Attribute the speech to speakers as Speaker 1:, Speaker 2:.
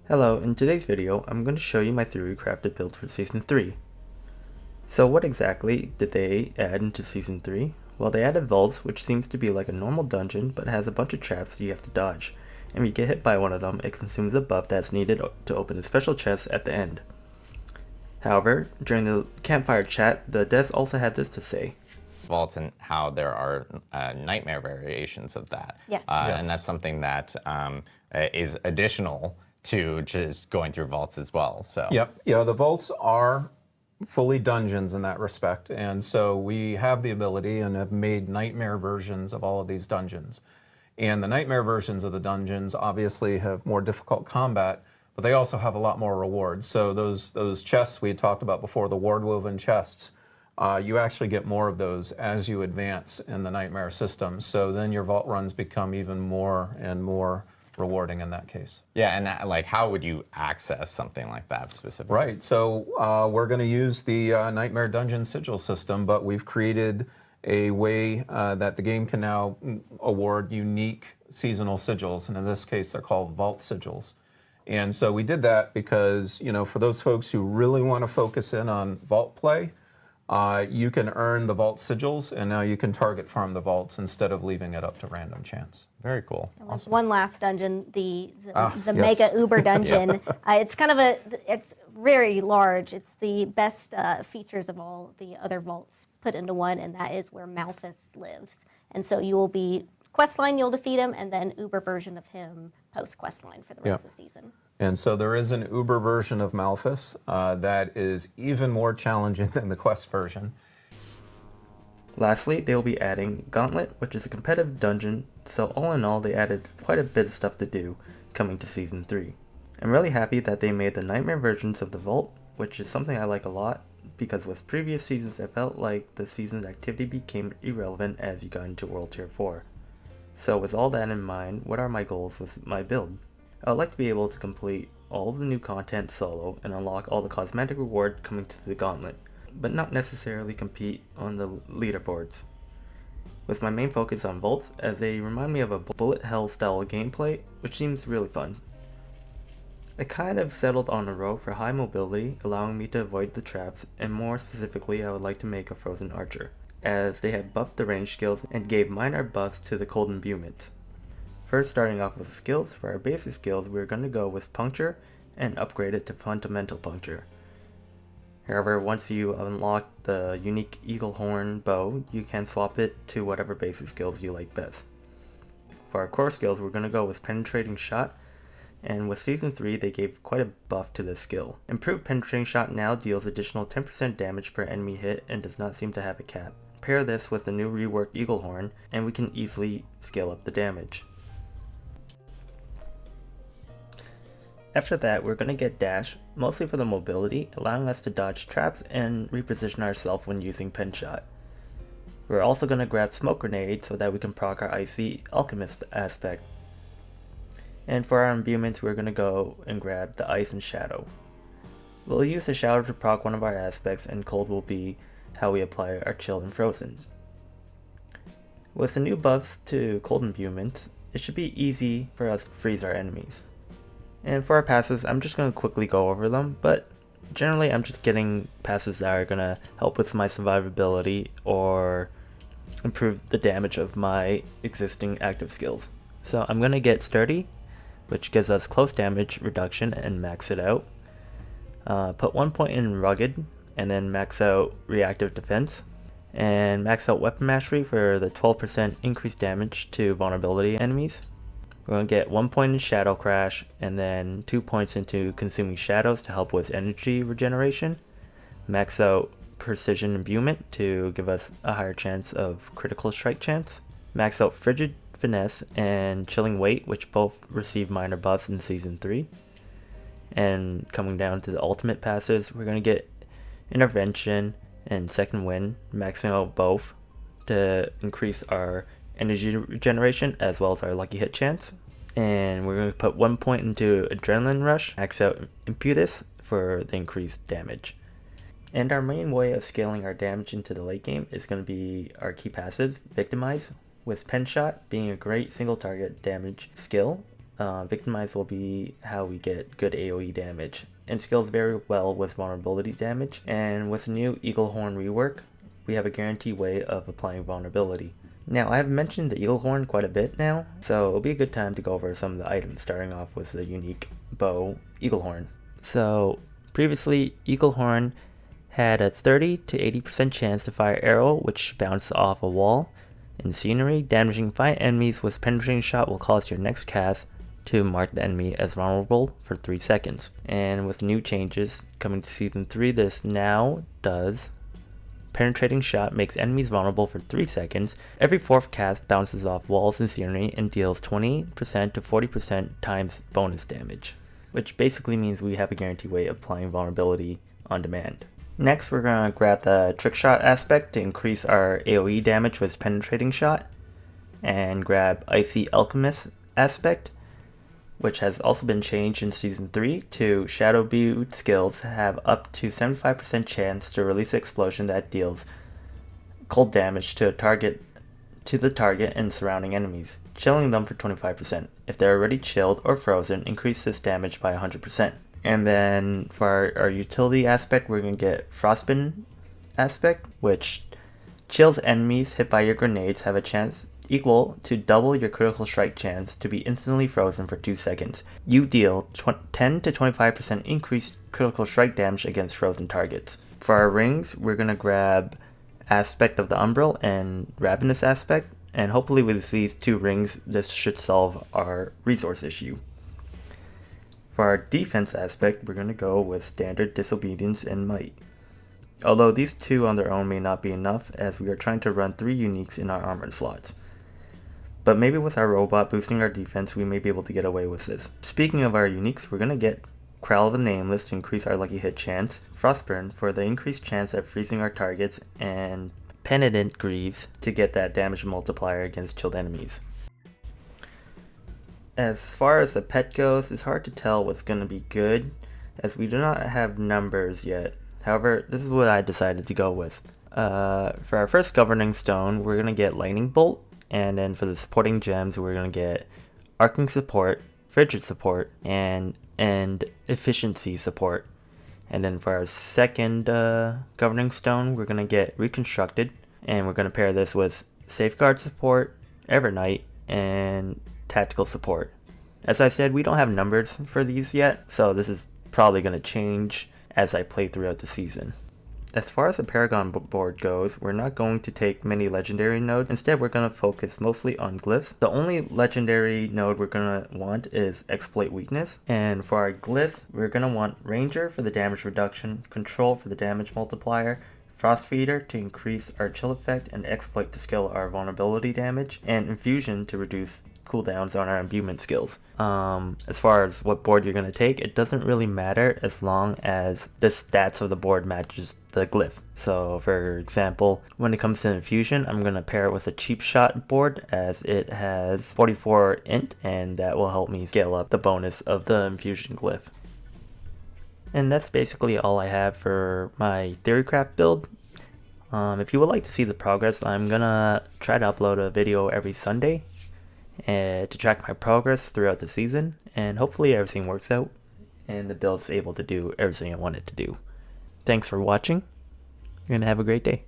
Speaker 1: Hello, in today's video, I'm going to show you my 3D crafted build for Season 3. So what exactly did they add into Season 3? Well, they added vaults, which seems to be like a normal dungeon, but has a bunch of traps you have to dodge. And when you get hit by one of them, it consumes a buff that's needed to open a special chest at the end. However, during the campfire chat, the devs also had this to say.
Speaker 2: Vaults and how there are nightmare variations of that.
Speaker 3: Yes.
Speaker 2: And that's something that is additional to just going through vaults as well. So
Speaker 4: Yep. Yeah, the vaults are fully dungeons in that respect. And so we have the ability and have made nightmare versions of all of these dungeons. And the nightmare versions of the dungeons obviously have more difficult combat, but they also have a lot more rewards. So those chests we had talked about before, the ward-woven chests, you actually get more of those as you advance in the nightmare system. So then your vault runs become even more and more rewarding in that case.
Speaker 2: yeah, and like how would you access something like that specifically?
Speaker 4: Right, so we're going to use the Nightmare Dungeon Sigil system, but we've created a way that the game can now award unique seasonal sigils, and in this case they're called vault sigils. And so we did that because, you know, for those folks who really want to focus in on vault play, you can earn the vault sigils, and now you can target farm the vaults instead of leaving it up to random chance.
Speaker 2: Very cool.
Speaker 3: Awesome. One last dungeon, the
Speaker 4: yes.
Speaker 3: Mega Uber dungeon. It's kind of it's very large. It's the best features of all the other vaults put into one, and that is where Malthus lives. And so you will be questline, you'll defeat him, and then Uber version of him post questline for the rest of the season.
Speaker 4: And so there is an Uber version of Malthus that is even more challenging than the Quest version.
Speaker 1: Lastly, they will be adding Gauntlet, which is a competitive dungeon, so all in all they added quite a bit of stuff to do coming to Season 3. I'm really happy that they made the Nightmare versions of the Vault, which is something I like a lot, because with previous seasons I felt like the season's activity became irrelevant as you got into World Tier 4. So with all that in mind, what are my goals with my build? I would like to be able to complete all the new content solo and unlock all the cosmetic reward coming to the Gauntlet, but not necessarily compete on the leaderboards. With my main focus on vaults, as they remind me of a bullet hell style gameplay, which seems really fun. I kind of settled on a row for high mobility, allowing me to avoid the traps, and more specifically I would like to make a frozen archer, as they have buffed the range skills and gave minor buffs to the cold imbuements. First, starting off with the skills, for our basic skills we're going to go with puncture and upgrade it to fundamental puncture. However, once you unlock the unique eagle horn bow, you can swap it to whatever basic skills you like best. For our core skills, we're going to go with penetrating shot, and with Season 3 they gave quite a buff to this skill. Improved penetrating shot now deals additional 10% damage per enemy hit and does not seem to have a cap. Pair this with the new reworked eagle horn and we can easily scale up the damage. After that, we're going to get dash, mostly for the mobility, allowing us to dodge traps and reposition ourselves when using pen shot. We're also going to grab smoke grenade so that we can proc our icy alchemist aspect. And for our imbuements, we're going to go and grab the ice and shadow. We'll use the shadow to proc one of our aspects, and cold will be how we apply our chill and frozen. With the new buffs to cold imbuements, it should be easy for us to freeze our enemies. And for our passes, I'm just going to quickly go over them, but generally I'm just getting passes that are going to help with my survivability or improve the damage of my existing active skills. So I'm going to get Sturdy, which gives us close damage reduction, and max it out. Put 1 point in Rugged, and then max out Reactive Defense. And max out Weapon Mastery for the 12% increased damage to vulnerability enemies. We're going to get 1 point in Shadow Crash, and then 2 points into Consuming Shadows to help with energy regeneration. Max out Precision Imbuement to give us a higher chance of critical strike chance. Max out Frigid Finesse and Chilling Weight, which both receive minor buffs in Season 3. And coming down to the ultimate passes, we're going to get Intervention and Second Wind, maxing out both to increase our energy regeneration as well as our lucky hit chance. And we're going to put 1 point into Adrenaline Rush, max out Impetus for the increased damage. And our main way of scaling our damage into the late game is going to be our key passive, Victimize, with Pen Shot being a great single target damage skill, Victimize will be how we get good AoE damage, and scales very well with vulnerability damage, and with the new Eagle Horn rework, we have a guaranteed way of applying vulnerability. Now, I have mentioned the Eagle Horn quite a bit now, so it'll be a good time to go over some of the items, starting off with the unique bow, Eagle Horn. So, previously, Eagle Horn had a 30 to 80% chance to fire arrow, which bounced off a wall. In scenery, damaging 5 enemies with penetrating shot will cause your next cast to mark the enemy as vulnerable for 3 seconds. And with new changes coming to Season 3, this now does penetrating shot makes enemies vulnerable for 3 seconds. Every 4th cast bounces off walls in scenery and deals 20% to 40% times bonus damage, which basically means we have a guaranteed way of applying vulnerability on demand. Next, we're going to grab the trick shot aspect to increase our AoE damage with penetrating shot, and grab Icy Alchemist aspect, which has also been changed in Season 3 to Shadow Build skills have up to 75% chance to release an explosion that deals cold damage to the target and surrounding enemies, chilling them for 25%. If they're already chilled or frozen, increase this damage by 100%. And then for our utility aspect, we're going to get Frostbite aspect, which chills enemies hit by your grenades have a chance equal to double your critical strike chance to be instantly frozen for 2 seconds. You deal 10 to 25% increased critical strike damage against frozen targets. For our rings, we're going to grab Aspect of the Umbral and Ravenous aspect, and hopefully with these 2 rings, this should solve our resource issue. For our defense aspect, we're going to go with Standard, Disobedience, and Might. Although these 2 on their own may not be enough, as we are trying to run 3 uniques in our armored slots. But maybe with our robot boosting our defense, we may be able to get away with this. Speaking of our uniques, we're going to get Crowl of the Nameless to increase our lucky hit chance, Frostburn for the increased chance of freezing our targets, and Penitent Greaves to get that damage multiplier against chilled enemies. As far as the pet goes, it's hard to tell what's going to be good, as we do not have numbers yet. However, this is what I decided to go with. For our first Governing Stone, we're going to get Lightning Bolt, and then for the supporting gems, we're going to get Arcing Support, Frigid Support, and Efficiency Support. And then for our second Governing Stone, we're going to get Reconstructed, and we're going to pair this with Safeguard Support, Evernight, and Tactical Support. As I said, we don't have numbers for these yet, so this is probably going to change as I play throughout the season. As far as the Paragon board goes, we're not going to take many legendary nodes. Instead, we're going to focus mostly on glyphs. The only legendary node we're going to want is Exploit Weakness. And for our glyphs, we're going to want Ranger for the damage reduction, Control for the damage multiplier, Frost Feeder to increase our chill effect, and Exploit to scale our vulnerability damage, and Infusion to reduce cooldowns on our imbuement skills. As far as what board you're going to take, it doesn't really matter as long as the stats of the board matches the glyph. So for example, when it comes to Infusion, I'm going to pair it with a Cheap Shot board as it has 44 int, and that will help me scale up the bonus of the Infusion glyph. And that's basically all I have for my Theorycraft build. If you would like to see the progress, I'm gonna try to upload a video every Sunday to track my progress throughout the season, and hopefully everything works out and the build's able to do everything I want it to do. Thanks for watching, and have a great day.